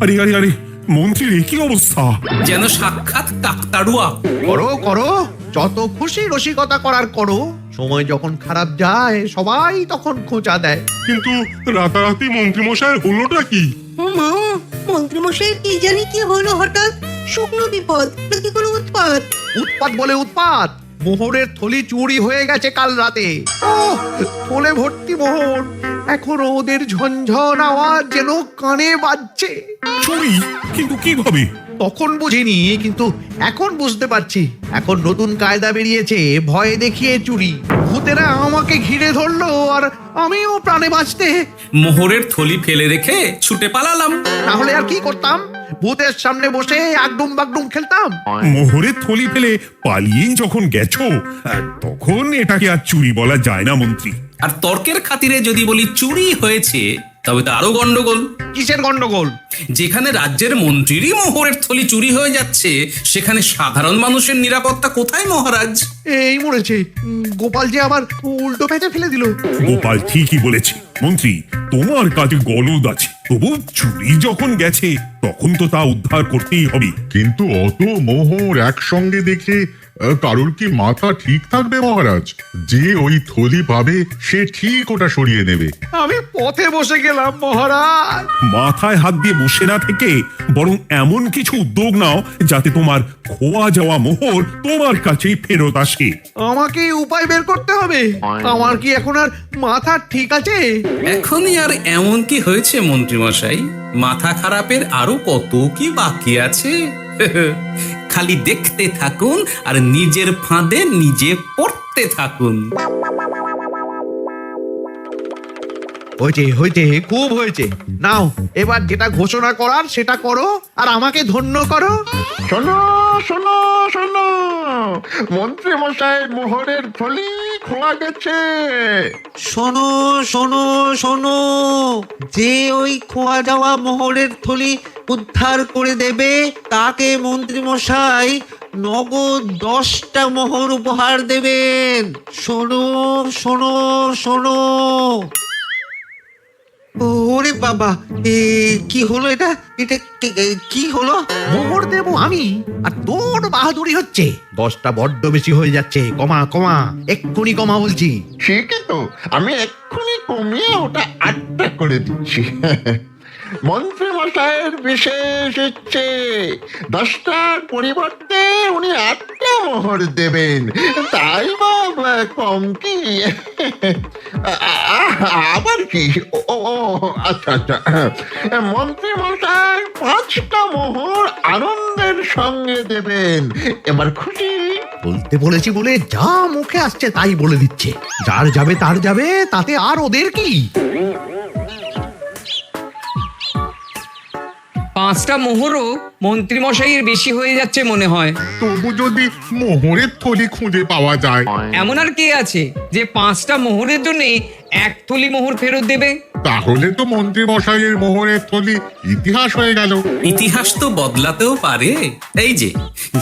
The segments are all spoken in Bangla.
আরে আরে আরে মন্ত্রীর একই অবস্থা। যেন সাক্ষাৎ কাকতাড়ুয়া। করো করো, যত খুশি রসিকতা করার করো। সময় যখন খারাপ যায় সবাই তখন খোঁচা দেয়। কিন্তু রাতারাতি মন্ত্রীমশাইয়ের হলোটা কি? মা, মন্ত্রীমশাইয়ের কি জানি কি হলো হঠাৎ? শুকনো বিপদ নাকি কোনো উৎপাত? উৎপাত বলে উৎপাত, মোহরের থলি চুরি হয়ে গেছে কাল রাতে। ওহ, থলে ভর্তি মোহর, এখনো ওদের ঝনঝন আওয়াজ যেন কানে বাজছে। চুরি? কিন্তু কিভাবে? তখন বুঝিনি, কিন্তু এখন বুঝতে পারছি। এখন নতুন কায়দা বেরিয়েছে, ভয় দেখিয়ে চুরি। ভূতেরা আমাকে ঘিরে ধরলো আর আমিও প্রাণে বাঁচতে। মোহরের থলি ফেলে রেখে ছুটে পালালাম। তাহলে আর কি করতাম? ভূতের সামনে বসে আগডুম বাগডুম খেলতাম। মোহরের থলি ফেলে পালিয়েই যখন গেছো, তখন এটাকে আর চুরি বলা যায় না মন্ত্রী। আর তর্কের খাতিরে যদি বলি চুরি হয়েছে, তবে তো আরো গন্ডগোল। কিসের গন্ডগোল? যেখানে রাজ্যের মন্ত্রীরই মোহরের থলি চুরি হয়ে যাচ্ছে, সেখানে সাধারণ মানুষের নিরাপত্তা কোথায় মহারাজ? এই মরেছে, গোপাল যে আবার উল্টো প্যাঁচে ফেলে দিল। গোপাল ঠিকই বলেছে মন্ত্রী, তোমার কাছে গলদ আছে, তবু চুরি যখন গেছে তখন তো তা উদ্ধার করতেই হবে। কিন্তু অত মোহর একসঙ্গে দেখে কারোর কি মাথা ঠিক থাকবে মহারাজ? যে ওই থলি পাবে সে ঠিক ওটা সরিয়ে নেবে। আমি পথে বসে গেলাম মহারাজ। মাথায় হাত দিয়ে বসে না থেকে বরং এমন কিছু উদ্যোগ নাও যাতে তোমার খোয়া যাওয়া মোহর তোমার কাছেই ফেরত আসে। আমাকে উপায় বের করতে হবে। আমার কি এখন আর মাথা ঠিক আছে? এখনই আর এমন কি হয়েছে মন্ত্রীমশাই? মাথা খারাপের আরো কত কি বাকি আছে। খালি দেখতে থাকুন আর নিজের ফাঁদে নিজে পড়তে থাকুন। হয়েছে হয়েছে, খুব হয়েছে। নাও, এবার যেটা ঘোষণা করার সেটা করো আর আমাকে ধন্য করো। শোনো শোনো শোনো, মন্ত্রী মশাই মোহরের থলি খোলা গেছে। শোনো শোনো শোনো, যে ওই খোয়া যাওয়া মোহরের থলি উদ্ধার করে দেবে তাকে মন্ত্রীমশাই নগদ 10টা মোহর উপহার দেবেন। শোনো শোনো শোনো। ওরে বাবা, কি হলো এটা? এটা কি হলো? মোহর দেবো আমি, আর তোর বাহাদুরি হচ্ছে। 10টা বড্ড বেশি হয়ে যাচ্ছে। কমা কমা, এক্ষুনি কমা বলছি। ঠিকই তো, আমি এক্ষুনি কমিয়ে ওটা 8টা করে দিচ্ছি। মন্ত্রী মশাইয়ের বিশেষ ইচ্ছে, 10টার পরিবর্তে উনি 8টা মোহর দেবেন। তাই বা কম কি? আবার কি? ও আচ্ছা আচ্ছা, মন্ত্রী মশাই 5টা মোহর আনন্দের সঙ্গে দেবেন। এবার খুশি? বলতে বলেছি বলে যা মুখে আসছে তাই বলে দিচ্ছে। যার যাবে তার যাবে, তাতে আর ওদের কি? 5টা মোহরও মন্ত্রীমশাইয়ের বেশি হয়ে যাচ্ছে মনে হয়। তবু যদি মোহরের থলি খুঁজে পাওয়া যায়। এমন আর কে আছে যে 5টা মোহরের জন্য 1 থলি মোহর ফেরত দেবে? তাহলে তো মন্ত্রী মশাইয়ের মোহরের থলি ইতিহাস হয়ে গেল। ইতিহাস তো বদলাতেও পারে। এই যে,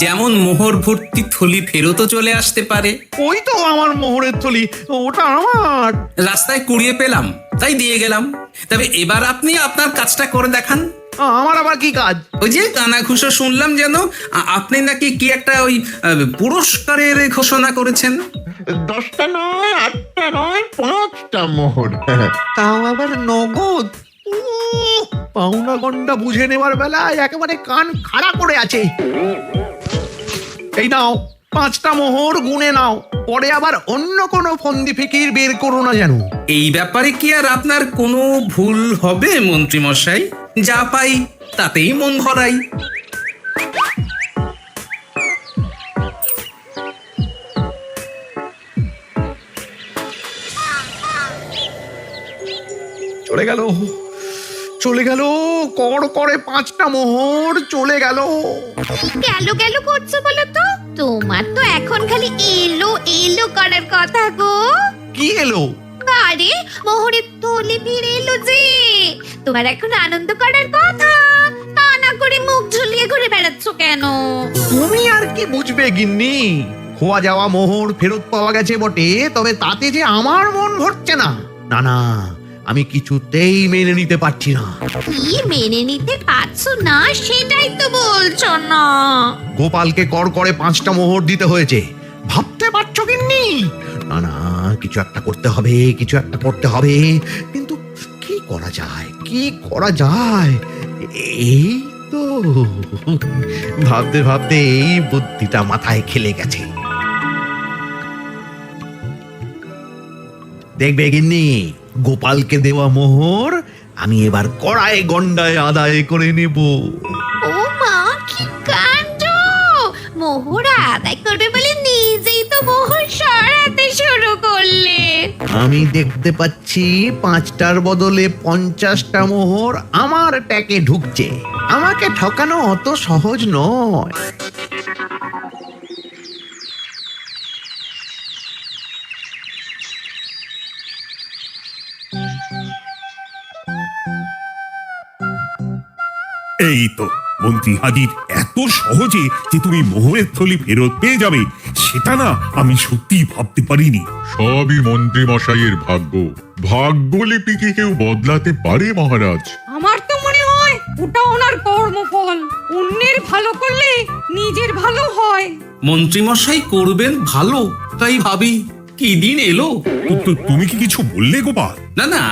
যেমন মোহর ভর্তি থলি ফেরতও চলে আসতে পারে। ওই তো আমার মোহরের থলি, ওটা আমার। রাস্তায় কুড়িয়ে পেলাম, তাই দিয়ে গেলাম। তবে এবার আপনি আপনার কাজটা করে দেখান। আমার আবার কি কাজ? ওই যে কানাঘুষো শুনলাম যেন আপনি নাকি কি একটা ওই পুরস্কারের ঘোষণা করেছেন। 10টা নয়, 8টা নয়, 5টা মোহর। তাও আবার নগদ। পাওনা গন্ডা বুঝে নেবার বেলায় একেবারে কান খাড়া করে আছে। এই নাও 5টা মোহর, গুনে নাও। পরে আবার অন্য কোনো ফন্দি ফিকির বের করো না যেন। এই ব্যাপারে কি আর আপনার কোনো ভুল হবে মন্ত্রীমশাই? যা পাই তাতেই মন ভরাই। চলে গেল, চলে গেল, কড় করে 5টা মোহর চলে গেল। গেল গেল করছো বলো তো? তোমার তো এখন খালি এলো এলো করার কথা গো। কি এলো? আরে মোহরের থলি ফিরে এলো যে। তোমার এখন আনন্দ করার কথা, তা না করে মুখ ঝুলিয়ে ঘুরে বেড়াচ্ছ কেন? তুমি আর কি বুঝবে গিন্নি? খোয়া যাওয়া মোহর ফেরত পাওয়া গেছে বটে, তবে তাতে যে আমার মন ভরছে না। না না, আমি কিছুতেই মেনে নিতে পারছি না। কি মেনে নিতে পারছো না সেটাই তো বলছো না। গোপালকে কর করে 5টা মোহর দিতে হয়েছে, ভাবতে পারছো কিন্নি? না না, কিছু একটা করতে হবে, কিছু একটা করতে হবে, কিন্তু কি করা যায়, কি করা যায়? এই তো ভাবতে ভাবতে এই বুদ্ধিটা মাথায় খেলে গেছে। দেখবে গিন্নি, গোপালকে দেওয়া মোহর আমি এবার কড়ায় গন্ডায় আদায় করে নেব। ও মা, কি কাণ্ড! মোহর আদায় করবে বলে নিজেই তো মোহর সরাতে শুরু করলে। আমি দেখতে পাচ্ছি 5টার বদলে 50টা মোহর আমার প্যাকে ঢুকছে। আমাকে ঠকানো অত সহজ নয়। এই তো মন্ত্রী হাজির। এত সহজে যে তুমি মোহরের থলি ফেরত পেয়ে যাবে সেটা না আমি সত্যি ভাবতে পারিনি। সবই মন্ত্রী মশাইয়ের ভাগ্য। ভাগ্যলিপি কি কেউ বদলাতে পারে মহারাজ? আমার তো মনে হয় ওটা ওনার কর্মফল। অন্যের ভালো করলে নিজের ভালো হয়। মন্ত্রীমশাই করবেন ভালো, তাই ভাবি কি দিন এলো। তুমি কি কিছু বললে গোপাল? না না,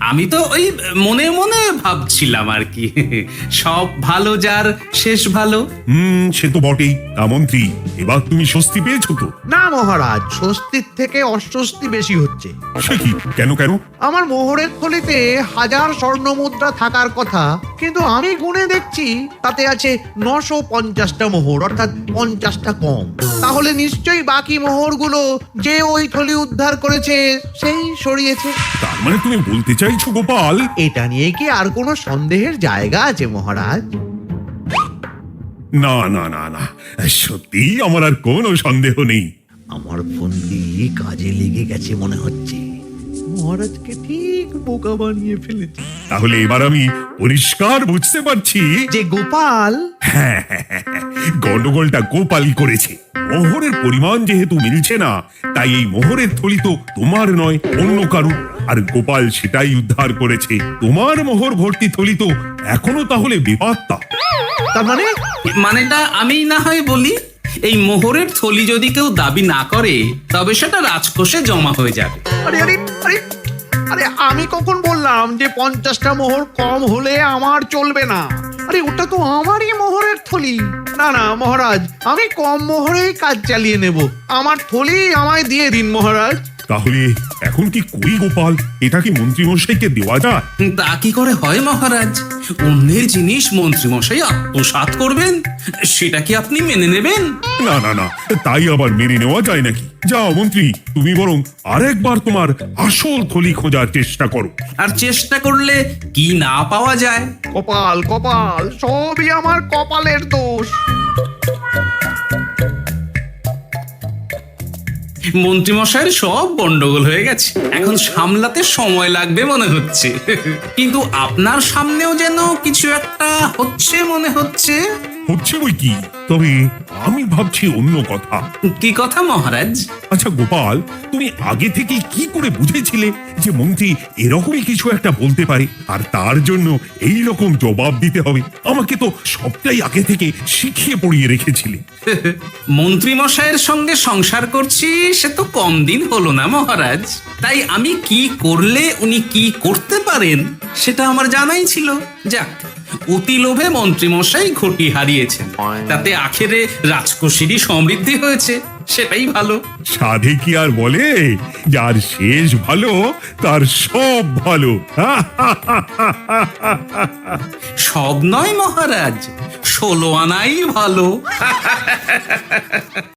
আমি তো ওই মনে মনে ভাবছিলাম আর কি। সব ভালো যার শেষ ভালো। সে তো বটেই। তা মন্ত্রী, এবার তুমি স্বস্তি পেয়েছো তো? না মহারাজ, স্বস্তির থেকে অস্বস্তি বেশি হচ্ছে। সে কি? কেন কেন? আমার মোহরের থলিতে 1000 স্বর্ণ মুদ্রা থাকার কথা, কিন্তু আমি গুনে দেখছি তাতে আছে 950টা মোহর, অর্থাৎ 50টা কম। তাহলে নিশ্চয়ই বাকি মোহরগুলো যে ওই থলি উদ্ধার করেছে সেই সরিয়েছে। তার মানে তুমি বলতে চাইছো গোপাল? এটা নিয়ে কি আর কোনো সন্দেহের জায়গা আছে মহারাজ? না না না না, সত্যি আমার আর কোনো সন্দেহ নেই। আমার বন্দি কাজে লেগে গেছে মনে হচ্ছে। মহারাজকে ঠিক বোকা বানিয়ে ফেলেছে। তাহলে এবার আমি পরিষ্কার বুঝতে পারছি যে গোপাল হ্যাঁ, গন্ডগোলটা গোপালই করেছে। মোহরের পরিমাণ যেহেতু মিলছে না, তাই এই মোহরের থলি তো তোমার নয়, অন্য কারু। আর গোপাল সেটাই উদ্ধার করেছে। তোমার মোহর ভর্তি থলি তো এখনো তাহলে বেপাত্তা। তার মানে মানেটা আমি না হয় বলি, এই মোহরের থলি যদি কেউ দাবি না করে তবে সেটা রাজকোষে জমা হয়ে যাবে। আরে আরে আরে আরে আমি কখন বললাম যে 50টা মোহর কম হলে আমার চলবে না? আরে ওটা তো আমারই মোহরের থলি। না না মহারাজ, আমি কম মোহরেই কাজ চালিয়ে নেব। আমার থলি আমায় দিয়ে দিন মহারাজ। তাহলে এখন কি করি গোপাল? এটা কি মন্ত্রীমশাইকে দেওয়া যায়? তা কি করে হয় মহারাজ? অন্যের জিনিস মন্ত্রীমশাই আত্মসাৎ করবেন, সেটা কি আপনি মেনে নেবেন? না না না, তাই আবার মেনে নেওয়া যায় নাকি? যাও মন্ত্রী, তুমি বরং আরেকবার তোমার আসল থলি খোঁজার চেষ্টা করো। আর চেষ্টা করলে কি না পাওয়া যায়? কপাল কপাল, সবই আমার কপালের দোষ। মন্ত্রীমশাইয়ের সব গন্ডগোল হয়ে গেছে, এখন সামলাতে সময় লাগবে মনে হচ্ছে। কিন্তু আপনার সামনেও যেন কিছু একটা হচ্ছে মনে হচ্ছে। হচ্ছে বই কি, তবে আমি ভাবছি অন্য কথা। কি কথা মহারাজ? আচ্ছা গোপাল, তুমি আগে থেকে কি করে বুঝেছিলে যে মন্ত্রী এরকমই কিছু একটা বলতে পারে, আর তার জন্য এই রকম জবাব দিতে হবে? আমাকে তো সবটাই আগে থেকে শিখিয়ে পড়িয়ে রেখেছিলে। মন্ত্রীমশাইয়ের সঙ্গে সংসার করছি সে তো কম দিন হলো না মহারাজ, তাই আমি কি করলে উনি কি করতে পারেন সেটা আমার জানাই ছিল। যাক, অতি লোভে মন্ত্রীমশাই ঘটি হারিয়েছেন, তাতে আখেরে রাজকোষেরই সমৃদ্ধি হয়েছে, সেটাই ভালো। সাধে কি আর বলে, যার শেষ ভালো তার সব ভালো। সব নয় মহারাজ, 16 আনাই ভালো।